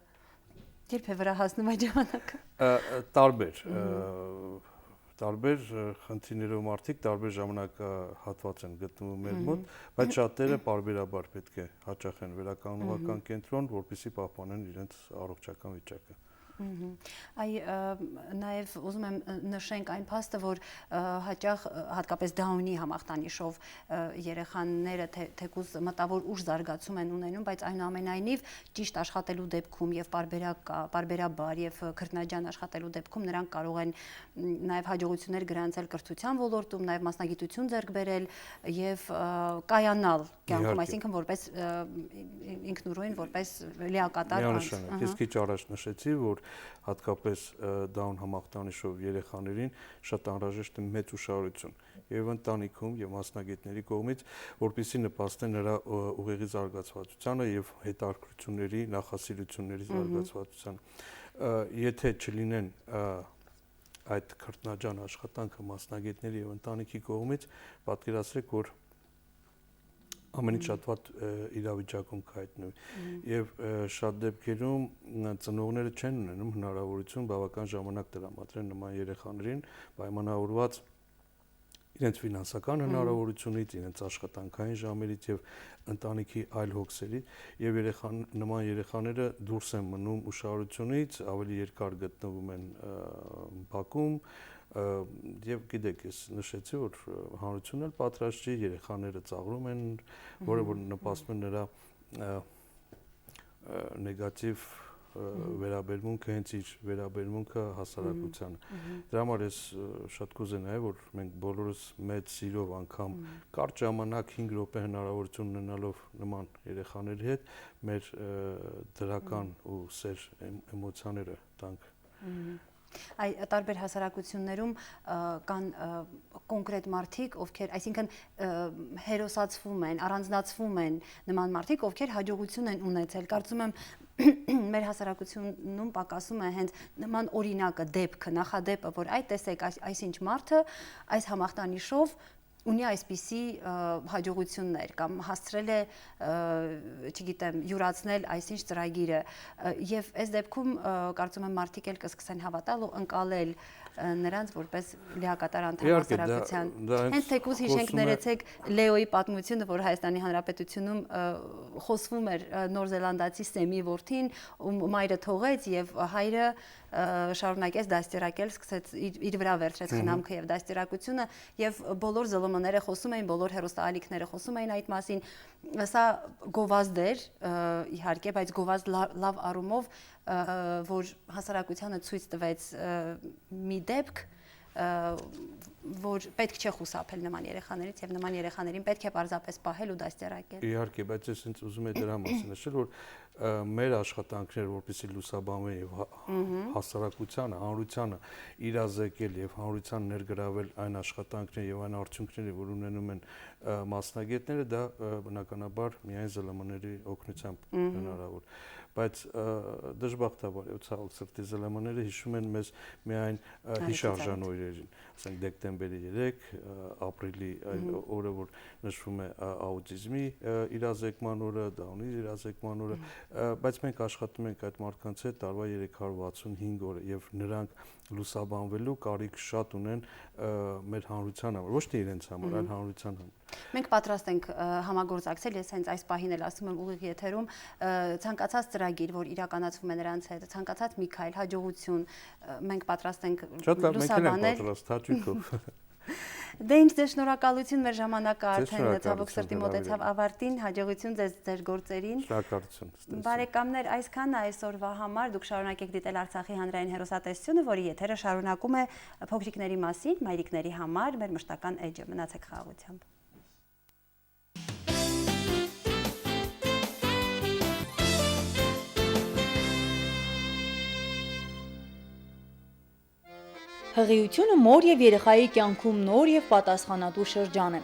Երբ է վրա հասնում այդ ժամանակը։ Տարբեր խնդիրներով մարդիկ տարբեր ժամանակահատված են գտնվում մեր մոտ, բայց շատերը պարբերաբար պետք է հաճախեն վերականգնողական կենտրոն, որպեսզի պահպանեն իրենց առողջական վիճակը։ Նաև ուզում եմ նշենք այն փաստը, որ հաճախ հատկապես Դաունի համախտանիշով երեխաները թեկուզ մտավոր ուժ զարգացում են ունենում, բայց այնուամենայնիվ ճիշտ աշխատելու դեպքում եւ պարբերաբար եւ քրտնաջան աշխատելու դեպքում նրանք կարող են նաև հաջողություններ գրանցել կրթության ոլորտում, նաև մասնագիտություն ձեռք բերել եւ կայանալ կյանքում, այսինքն որպես ինքնուրույն, որպես լիակատար անձ։ Ես քիչ առաջ նշեցի, որ հատկապես Դաուն համախտանիշով երեխաներին շատ անհրաժեշտ է մեծ ուշադրություն եւ ընտանիքում եւ մասնագետների կողմից, որպեսզի նպաստեն նրա ուղեղի զարգացվածությանը եւ հետաքրքրությունների, նախասիրությունների զարգացվածությանը։ Եթե չլինեն այդ քրտնաջան աշխատանքը մասնագետների եւ ընտանիքի կողմից, պատկերացրեք, որ ամենից շատ վատ իրավիճակում կհայտնվի եւ շատ դեպքերում ծնողները չեն ունենում հնարավորություն բավական ժամանակ տրամադրել նման երեխաներին, պայմանավորված իրենց ֆինանսական հնարավորությունից, իրենց աշխատանքային ժամերից եւ ընտանիքի այլ հոգսերից եւ նման երեխաները դուրս են մնում ուշադրությունից, ավելի երկար գտնվում են բակում, Եվ գիտեք, ես նշեցի, որ հանրությունն էլ պատրաստ չի, երեխաները ծաղրում են, որը որ նպաստում է նրա նեգատիվ վերաբերմունքը, հենց իր վերաբերմունքը հասարակությանը։ Դրա համար ես շատ կուզենայի, որ մենք բոլորս մեծ սիրով անգամ կարճ ժամանակ 5 րոպե հնարավորություն ունենալով նման երեխաների հետ մեր դրական ու սեր էմոցիաները տանք։ Տարբեր հասարակություններում կան կոնկրետ մարդիկ, ովքեր, այսինքն հերոսացվում են, առանձնացվում են նման մարդիկ, ովքեր հաջողություն են ունեցել։ Կարծում եմ մեր հասարակությունում պակասում է հենց նման օրինակը, դեպքը, նախադեպը, որ այ տեսեք, այսինչ մարդը այս համախտանիշով ունի այսպիսի հաջողություններ կամ հասցրել է, չգիտեմ, յուրացնել այսինչ ծրագիրը եւ այս դեպքում կարծում եմ մարդիկ էլ կսկսեն հավատալ ու ընկալել նրանց որպես լիակատար անդամ հասարակության։ Հենց թեկուզ հիշենք ներեցեք Լեոյի պատմությունը, որ Հայաստանի Հանրապետությունում խոսվում էր Նոր Զելանդացի Սեմի որդին, ում մայրը թողեց եւ հայրը շարունակեց դաստիարակել, սկսեց իր վրա վերցրեց խնամքը եւ դաստիարակությունը եւ բոլոր ԶԼՄ-ները խոսում էին, բոլոր հեռուստաալիքները խոսում էին այդ մասին։ Սա գովազդ էր, իհարկե, բայց գովազդ լավ առումով, որ հասարակությանը ցույց տվեց մի դեպք, որ պետք չէ խուսափել նման երեխաներից եւ նման երեխաներին պետք է պարզապես պահել ու դաստիարակել։ Իհարկե, բայց ես հենց ուզում եմ դրա մասին նշել, որ մեր աշխատանքները, որպեսզի լուսաբանվեն եւ հասարակությանը, հանրությանը իրազեկել եւ հանրության ներգրավել այն աշխատանքները եւ այն արդյունքները, որ ունենում են մասնագետները, դա բնականաբար միայն ԶԼՄ-ների օգնությամբ հնարավոր։ Բայց դժբախտաբար եւ ցավոք սրտի ԶԼՄ-ները հիշում են մեզ միայն հիշարժան օրերին, ասենք դեկտեմբերի 3, ապրիլի օրը, որ նշվում է աուտիզմի իրազեկման օրը, դաունի իրազեկման օրը, բայց մենք աշխատում ենք այդ մարդկանց հետ տարվա 365 օրը եւ նրանք լուսաբանվելու կարիք շատ ունեն մեր հանրության համար, ոչ թե իրենց համար, այլ հանրության համար։ Մենք պատրաստ ենք համագործակցել, ես հենց այս պահին էլ ասում եմ ուղիղ եթերում, ցանկացած ծրագիր, որ իրականացվում է նրանց հետ, ցանկացած մի քայլ, հաջողություն, մենք պատրաստ ենք լուսաբանել։ Շատ հաճույքով։ Դե ինչ ձեզ շնորհակալություն, մեր ժամանակը արդեն ցավոք սրտի մոտեցավ ավարտին, հաջողություն ձեզ ձեր գործերին։ Շնորհակալություն։ Բարեկամներ, այսքանն է այսօրվա համար, դուք շարունակեք դիտել Արցախի հանրային հեռուստատեսությունը, որի եթերը շարունակում է փոքրիկների մասին, մայրիկների համար, մեր մշտական էջը։ Մնացեք խաղաղությամբ։ Հղիությունը մոր եւ երեխայի կյանքում նոր եւ պատասխանատու շրջան է։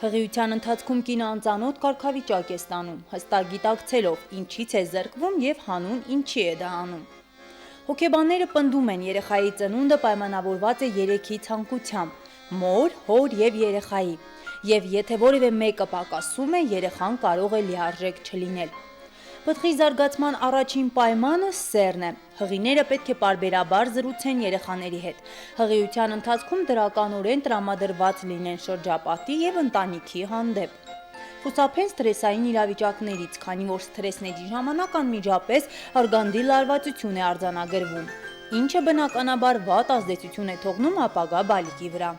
Հղիության ընթացքում կինը անծանոթ կարգավիճակ է ստանում, հստակ գիտակցելով ինչից է զրկվում եւ հանուն ինչի է դա անում։ Հոգեբանները պնդում են, երեխայի ծնունդը պայմանավորված է երեքի ցանկությամբ՝ մոր, հոր եւ երեխայի, եւ եթե որևէ մեկը պակասում է, երեխան կարող է լիարժեք չլինել։ Պտղի զարգացման առաջին պայմանը սերն է։ Հղիները պետք է պարբերաբար զրուցեն երեխաների հետ։ Հղիության ընթացքում դրականորեն տրամադրված լինեն շրջապատի եւ ընտանիքի հանդեպ։ Խուսափեն սթրեսային իրավիճակներից, քանի որ սթրեսների ժամանակ անմիջապես արգանդի լարվածություն է արձանագրվում, ինչը բնականաբար վատ ազդեցություն է թողնում ապագա բալիկի վրա։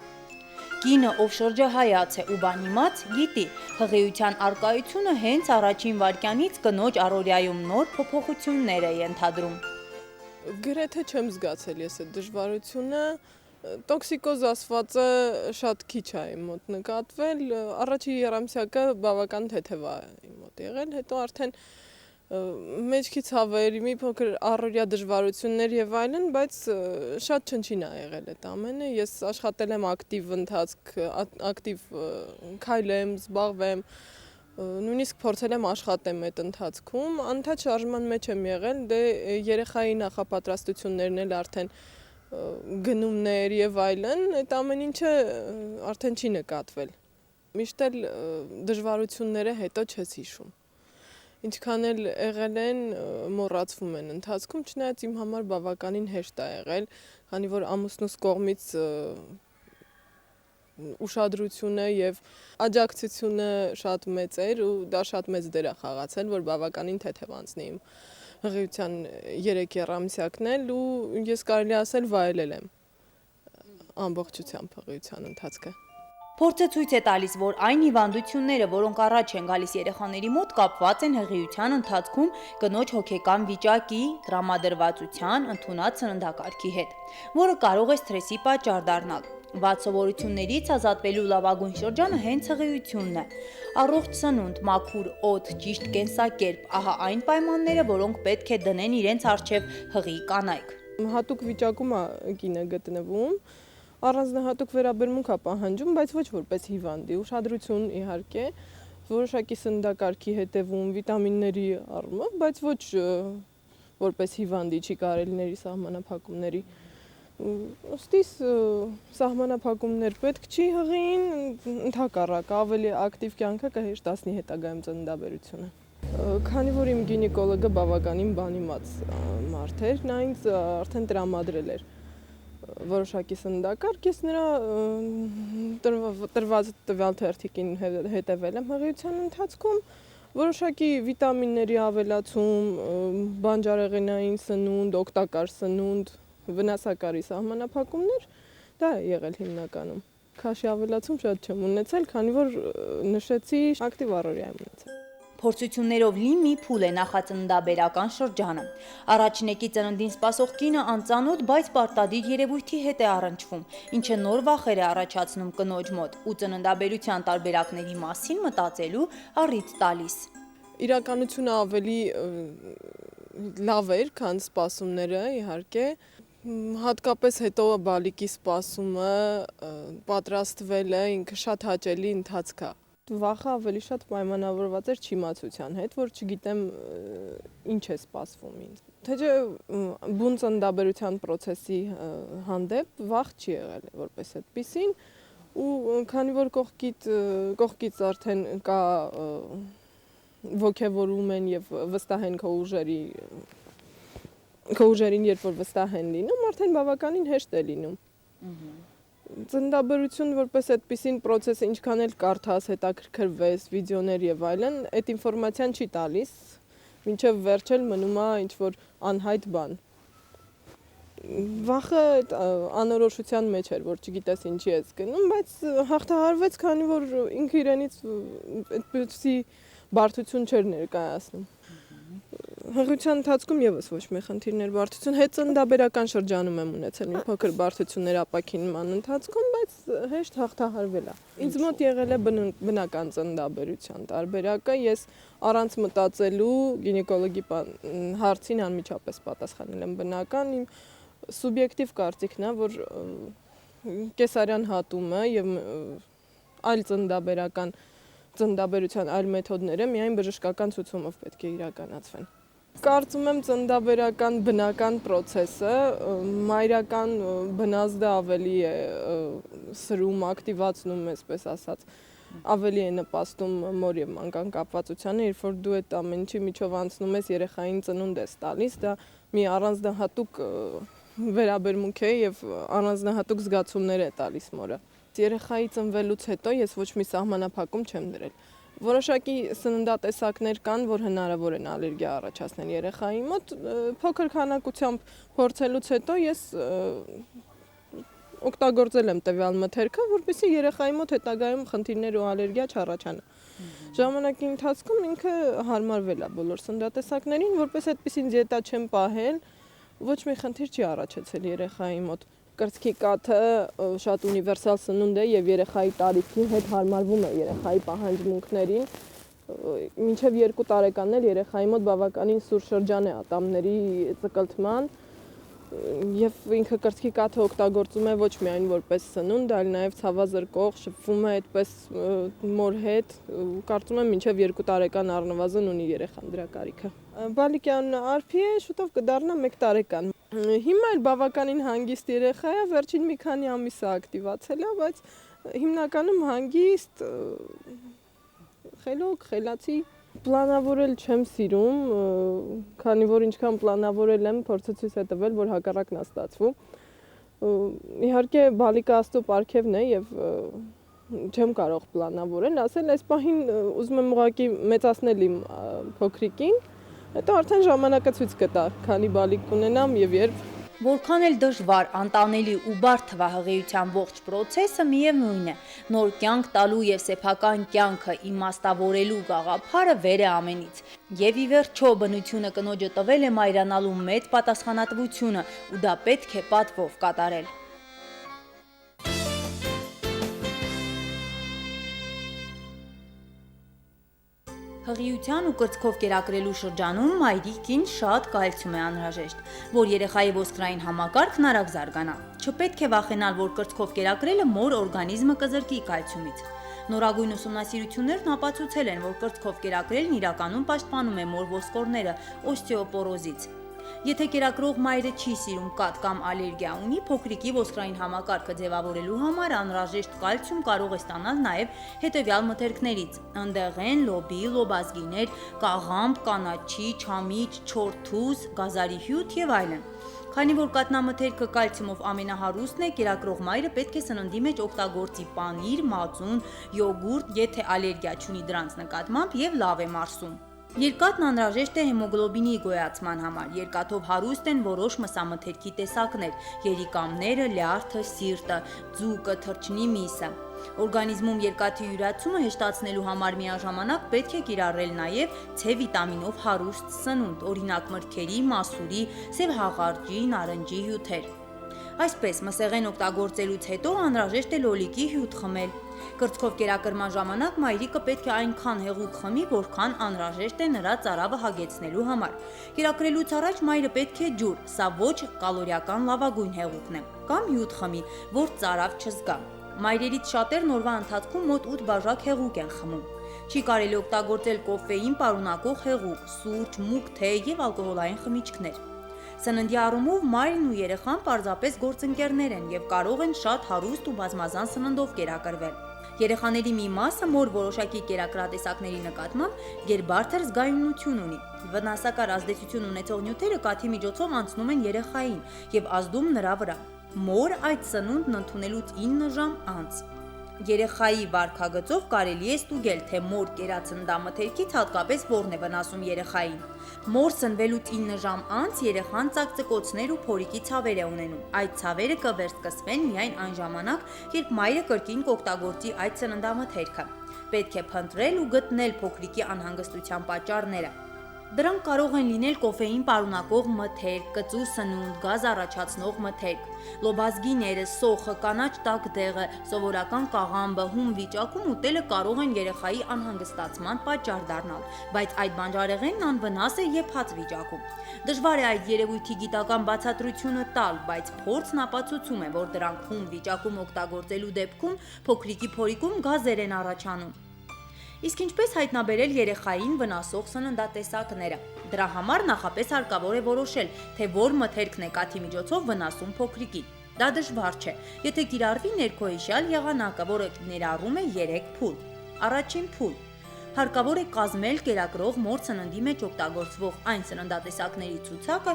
Կինը, ով շրջահայաց է ու բանիմաց, գիտի, հղիության արկայությունը հենց առաջին վայրկյանից կնոջ առօրյայում նոր փոփոխություններ է ենթադրում։ Գրեթե չեմ զգացել ես այդ դժվարությունը, տոքսիկոզ ասվածը շատ քիչ է իմ մոտ նկատվել, առաջի երամսյակը բավական թեթև է իմ մոտ եղել, հետո արդեն մեջքի ցավեր, մի փոքր առօրյա դժվարություններ եւ այլն, բայց շատ չնչին է եղել այդ ամենը։ Ես աշխատել եմ ակտիվ ընթացք, ակտիվ քայլեմ, զբաղվեմ, նույնիսկ փորձել եմ աշխատեմ այդ ընթացքում, անընդհատ շարժման մեջ եմ եղել, դե երեխայի նախապատրաստություններն էլ արդեն գնումներ եւ այլն, այդ ամեն ինչը արդեն չի նկատվել։ Միշտ էլ դժվարությունները հետո չես հիշում։ Ինչքան էլ եղել են, մոռացվում են ընթացքում, չնայած իմ համար բավականին հեշտ է եղել, քանի որ ամուսնուս կողմից ուշադրությունը եւ աջակցությունը շատ մեծ էր ու դա շատ մեծ դեր է խաղացել, որ բավականին թեթև անցնի իմ հղիության 3 եռամսյակն էլ ու ես կարելի ասել վայելել եմ ամբողջությամբ հղիության ընթացքը։ Փորձը ցույց է տալիս, որ այն հիվանդությունները, որոնք առաջ են գալիս երեխաների մոտ, կապված են հղիության ընթացքում կնոջ հոգեկան վիճակի, տրամադրվածության, ընդունած սննդակարգի հետ, որը կարող է սթրեսի պատճառ դառնալ։ Վատ սովորություններից ազատվելու լավագույն շրջանը հենց հղիությունն է։ Առողջ սնունդ, մաքուր օդ, ճիշտ կենսակերպ, ահա այն պայմանները, որոնք պետք է դնեն իրենց առջև հղի կանայք։ Հատուկ վիճակում է կինը գտնվում, առանձնահատուկ վերաբերմունք է պահանջում, բայց ոչ որպես հիվանդի, ուշադրություն իհարկե, որոշակի սննդակարգի հետևում, վիտամինների առումով, բայց ոչ որպես հիվանդի չի կարելի սահմանափակումների։ Ոստիս սահմանափակումներ պետք չի հղին, ընդհակառակը ավելի ակտիվ կյանքը կհեշտացնի հետագայում ծննդաբերությունը։ Քանի որ իմ գինեկոլոգը բավականին բանիմաց մարդ էր, նա ինձ արդեն տրամադրել էր որոշակի սննդակարգ, ես նրա տրված տվյալ թերթիկին հետևել եմ հղիության ընթացքում, որոշակի վիտամինների ավելացում, բանջարեղենային սնունդ, օգտակար սնունդ, վնասակարի սահմանափակումներ, դա է եղել հիմնականում։ Քաշի ավելացում շատ չեմ ունեցել, քանի որ նշեցի ակտիվ առօրյա եմ ունեցել։ Փորձություններով լի մի փուլ է նախածննդաբերական շրջանը։ Առաջնեկի ծննդին սպասող կինը անծանոթ, բայց պարտադիր երևույթի հետ է առնչվում, ինչը նոր վախեր է առաջացնում կնոջ մոտ ու ծննդաբերության տարբերակների մասին մտածելու առիթ տալիս։ Իրականությունը ավելի լավ էր, քան սպասումները, իհարկե, հատկապես հետո բալիկի սպասումը, պատրաստվելը ինքը շատ հաճելի ընթացք է։ Վախը ավելի շատ պայմանավորված էր չիմացության հետ, որ չգիտեմ ինչ է սպասվում ինձ։ Թե բուն ծննդաբերության process-ի հանդեպ վախ չի եղել որպես այդպիսին, ու քանի որ կողքից արդեն կա ոգևորում են եւ վստահ են քո ուժերին, երբ որ վստահ են լինում, արդեն բավականին հեշտ է լինում։ Ծննդաբերություն որպես այդպիսին process, ինչքան էլ կարդաս, հետաքրքրվես, վիդեոներ եւ այլն, այդ ինֆորմացիան չի տալիս, մինչեւ վերջել մնում է ինչ-որ անհայտ բան։ Վախը անորոշության մեջ էր, որ չգիտես ինչի ես գնում, բայց հաղթահարվեց, քանի որ ինքը իրենից այդպիսի բարդություն չէր ներկայացնում։ Հղիության ընթացքում եւս ոչ մի խնդիրներ, բարդություն, հետծննդաբերական շրջանում եմ ունեցել մի փոքր բարդություններ ապակինման ընթացքում, բայց հեշտ հաղթահարվել է։ Ինձ մոտ եղել է բնական ծննդաբերության տարբերակը, ես առանց մտածելու գինեկոլոգի հարցին անմիջապես պատասխանել եմ բնական, իմ սուբյեկտիվ կարծիքն է, որ կեսարյան հատումը եւ այլ ծննդաբերության այլ մեթոդները միայն բժշկական ցուցումով պետք է իրականացվեն։ Կարծում եմ ծննդաբերական բնական process-ը մայրական բնազդը ավելի է սրում, ակտիվացնում, այսպես ասած, ավելի է նպաստում մոր եւ մանկան կապվածությանը, երբ որ դու այդ ամեն ինչի միջով անցնում ես, երեխային ծնունդ ես տալիս, դա մի առանձնահատուկ վերաբերմունք է եւ առանձնահատուկ զգացումներ է տալիս մորը։ Երեխայի ծնվելուց հետո ես ոչ մի սահմանափակում չեմ դրել։ Որոշակի սննդատեսակներ կան, որ հնարավոր են ալերգիա առաջացնել երեխայի մոտ, փոքր քանակությամբ փորձելուց հետո ես օգտագործել եմ տվյալ մթերքը, որպեսզի երեխայի մոտ հետագայում խնդիրներ ու ալերգիա չառաջանա։ Ժամանակի ընթացքում ինքը հարմարվել է բոլոր սննդատեսակներին, որպես այդպիսին դիետա չեմ պահել, ոչ մի խնդիր չի առաջացել երեխայի մոտ։ Կրծքի կաթը շատ ունիվերսալ սնունդ է եւ երեխայի տարիքի հետ հարմարվում է երեխայի պահանջմունքներին։ Մինչեւ 2 տարեկանն էլ երեխայի մոտ բավականին սուր շրջան է ատամների ծկլտման եւ ինքը կրծքի կաթը օգտագործում է ոչ միայն որպես սնունդ, այլ նաեւ ցավազրկող, շփվում է այդպես մոր հետ։ Կարծում եմ մինչեւ 2 տարեկան առնվազն ունի երեխան դրա կարիքը։ Բալիկյան արփի է, շուտով կդառնա 1 տարեկան։ Հիմա էլ բավականին հանգիստ երեխա է, վերջին մի քանի ամիս է ակտիվացել է, բայց հիմնականում հանգիստ, խելոք, խելացի, պլանավորել չեմ սիրում, քանի որ ինչքան պլանավորել եմ, փորձը ցույց է տվել, որ հակառակն է ստացվում։ Իհարկե բալիկը Աստծո պարգևն է եւ չեմ կարող պլանավորել, ասել այս պահին ուզում եմ ուղղակի մեծացնել իմ փոքրիկին, հետո արդեն ժամանակը ցույց կտա, քանի բալիկ կունենամ եւ երբ։ Որքան էլ դժվար, անտանելի ու բարդ թվա հղիության ողջ պրոցեսը միևնույն է, նոր կյանք տալու եւ սեփական կյանքը իմաստավորելու գաղափարը վեր է ամենից։ Եվ ի վերջո բնությունը կնոջը տվել է մայրանալու մեծ պատասխանատվությունը ու դա պետք է պատվով կատարել։ Հղիության ու կրծքով կերակրելու շրջանում մայրիկին շատ կալցիում է անհրաժեշտ, որ երեխայի ոսկրային համակարգն արագ զարգանա։ Չպետք է վախենալ, որ կրծքով կերակրելը մոր օրգանիզմը կզրկի կալցիումից։ Նորագույն ուսումնասիրություններն ապացուցել են, որ կրծքով կերակրելն իրականում պաշտպանում է մոր ոսկորները օստեոպորոզից։ Եթե կերակրող մայրը չի սիրում կաթ կամ ալերգիա ունի, փոքրիկի ոսկրային համակարգը ձևավորելու համար անհրաժեշտ կալցիում կարող է ստանալ նաև հետևյալ մթերքներից՝ ընդեղեն, լոբի, լոբազգիներ, կաղամբ, կանաչի, չամիչ, չորթուզ, գազարի հյութ եւ այլն։ Քանի որ կաթնամթերքը կալցիումով ամենահարուստն է, կերակրող մայրը պետք է սննդի մեջ օգտագործի պանիր, մածուն, յոգուրտ, եթե ալերգիա չունի դրանց նկատմամբ եւ լավ է մարսում։ Երկաթն անհրաժեշտ է հեմոգլոբինի գոյացման համար։ Երկաթով հարուստ են որոշ մսամթերքի տեսակներ՝ երիկամները, լյարդը, սիրտը, ձուկը, թռչնի միսը։ Օրգանիզմում երկաթի յուրացումը հեշտացնելու համար միաժամանակ պետք է կիրառել նաև C վիտամինով հարուստ սնունդ, օրինակ մրգերի, մասուրի, սև հաղարջի, նարնջի հյութեր։ Այսպես, մսեղեն օգտագործելուց հետո անհրաժեշտ է լոլիկի հյութ խմել։ Կրծքով կերակրման ժամանակ մայրիկը պետք է այնքան հեղուկ խմի, որքան անհրաժեշտ է նրա ծարավը հագեցնելու համար։ Կերակրելուց առաջ մայրը պետք է ջուր, սա ոչ կալորիական լավագույն հեղուկն է, կամ հյութ խմի, որ ծարավ չզգա։ Մայրերից շատերն օրվա ընթացքում մոտ 8 բաժակ հեղուկ են խմում։ Չի կարելի օգտագործել կոֆեին պարունակող հեղուկ, սուրճ, մուկ թեյ եւ ալկոհոլային խմիչքներ։ Սննդի առումով մայրն ու երեխան պարզապես գործընկերներ են եւ կարող են շատ հարուստ ու բազմազան սննդով կերակրվել։ Երեխաների մի մասը մոր որոշակի կերակրատեսակների նկատմամբ գերբարձր զգայունություն ունի։ Վնասակար ազդեցություն ունեցող նյութերը կաթի միջոցով անցնում են երեխային եւ ազդում նրա վրա։ Մոր այդ սնունդն ընդունելուց 9 ժամ անց։ Երեխայի վարքագծով կարելի է ստուգել, թե մոր կերածնդամթերքից հատկապես որն է վնասում երեխային։ Մոր սնվելուց 9 ժամ անց երեխան ծակծկոցներ ու փորիկի ցավեր է ունենում։ Այդ ցավերը կվերսկսվեն միայն այն ժամանակ, երբ մայրը կրկին կօգտագործի այդ սննդամթերքը։ Պետք է փնտրել ու գտնել փոքրիկի անհանգստության պատճառները։ Դրանք կարող են լինել կոֆեին պարունակող մթերք, կծու սնունդ, գազ առաջացնող մթերք, լոբազգիները, սոխը, կանաչ տաք դեղը, սովորական կաղամբը, հում վիճակում ուտելը կարող են երեխայի անհանգստացման պատճառ դառնալ, բայց այդ բանջարեղենն անվնաս է եփած վիճակում։ Դժվար է այդ երևույթի գիտական բացատրությունը տալ, բայց փորձն ապացուցում է, որ դրանք հում վիճակում օգտագործելու դեպքում փոքրիկի փորիկում գազեր են առաջանում։ Իսկ ինչպես հայտնաբերել երեխային վնասող սննդատեսակները։ Դրա համար նախապես հարկավոր է որոշել, թե որ մթերքն է կաթի միջոցով վնասում փոքրիկին։ Դա դժվար չէ, եթե կիրառվի ներքոհիշյալ եղանակը, որը ներառում է 3 փուլ։ Առաջին փուլ։ Հարկավոր է կազմել կերակրող մոր սննդի մեջ օգտագործվող այն սննդատեսակների ցուցակը,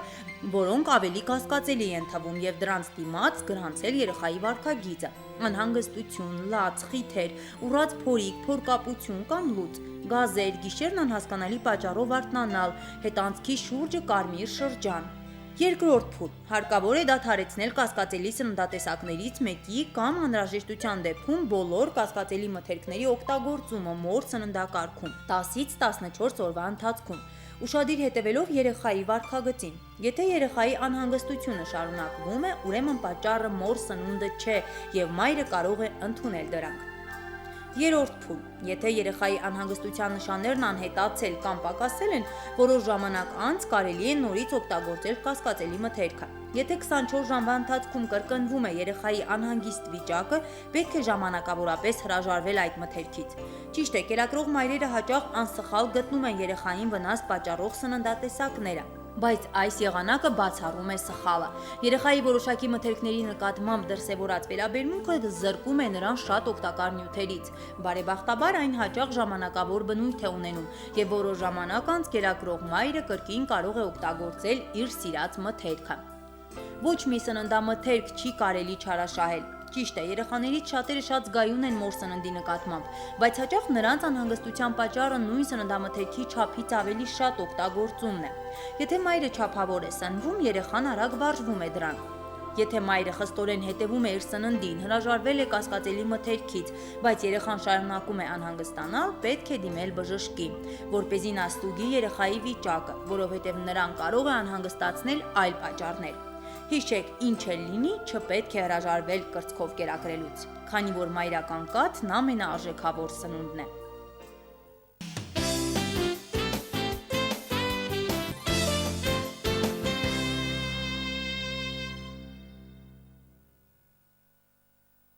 որոնք ավելի կասկածելի են թվում եւ դրանց դիմաց գրանցել երեխայի վարքագիծը։ Անհանգստություն, լաց, խիթեր, ուռած փորիկ, փորկապություն կամ լուծ, գազեր, գիշերն անհասկանալի պատճառով արթնանալ, հետանցքի շուրջը կարմիր շրջան։ Երկրորդ փուլ. հարկավոր է դադարեցնել կասկածելի սննդատեսակներից մեկի կամ անհրաժեշտության դեպքում բոլոր կասկածելի մթերքների օգտագործումը մոր սննդակարգում 10-ից 14 օրվա ընթացքում, ուշադիր հետևելով երեխայի վարքագծին։ Եթե երեխայի անհանգստությունը շարունակվում է, ուրեմն պատճառը մոր սնունդը չէ եւ մայրը կարող է ընդունել դրանք։ Երրորդ փուլ. եթե երեխայի անհանգստության նշաններն անհետացել կամ պակասել են, որոշ ժամանակ անց կարելի է նորից օգտագործել կասկածելի մթերքը։ Եթե 24 ժամվա ընթացքում կրկնվում է երեխայի անհանգիստ վիճակը, պետք է ժամանակավորապես հրաժարվել այդ մթերքից։ Ճիշտ է, կերակրող մայրերը հաճախ անսխալ գտնում են երեխային վնաս պատճառող սննդատեսակները, բայց այս եղանակը բացառում է սխալը։ Երեխայի որոշակի մթերքների նկատմամբ դրսևորած վերաբերմունքը զրկում է նրան շատ օգտակար նյութերից։ Բարեբախտաբար այն հաճախ ժամանակավոր բնույթ է ունենում, եւ որոշ ժամանակ անց կերակրող մայրը կրկին կարող է օգտագործել իր սիրած մթերքը։ Ոչ մի սննդամթերք չի կարելի չարաշահել։ Ճիշտ է, երեխաներից շատերը շատ զգայուն են մոր սննդի նկատմամբ, բայց հաճախ նրանց անհանգստության պատճառը նույն սննդամթերքի չափից ավելի շատ օգտագործումն է։ Եթե մայրը չափավոր է սնվում, երեխան արագ վարժվում է դրան։ Եթե մայրը խստորեն հետևում է իր սննդին, հրաժարվել է կասկածելի մթերքից, բայց երեխան շարունակում է անհանգստանալ, պետք է դիմել բժշկի, որպեսզի նա ստուգի երեխայի վիճակը, որովհետև նրան կարող է անհանգստացնել այլ պատճառներ։ Հիշեք, ինչ էլ լինի, չպետք է հրաժարվել կրծքով կերակրելուց, քանի որ մայրական կաթն ամենաարժեքավոր սնունդն է։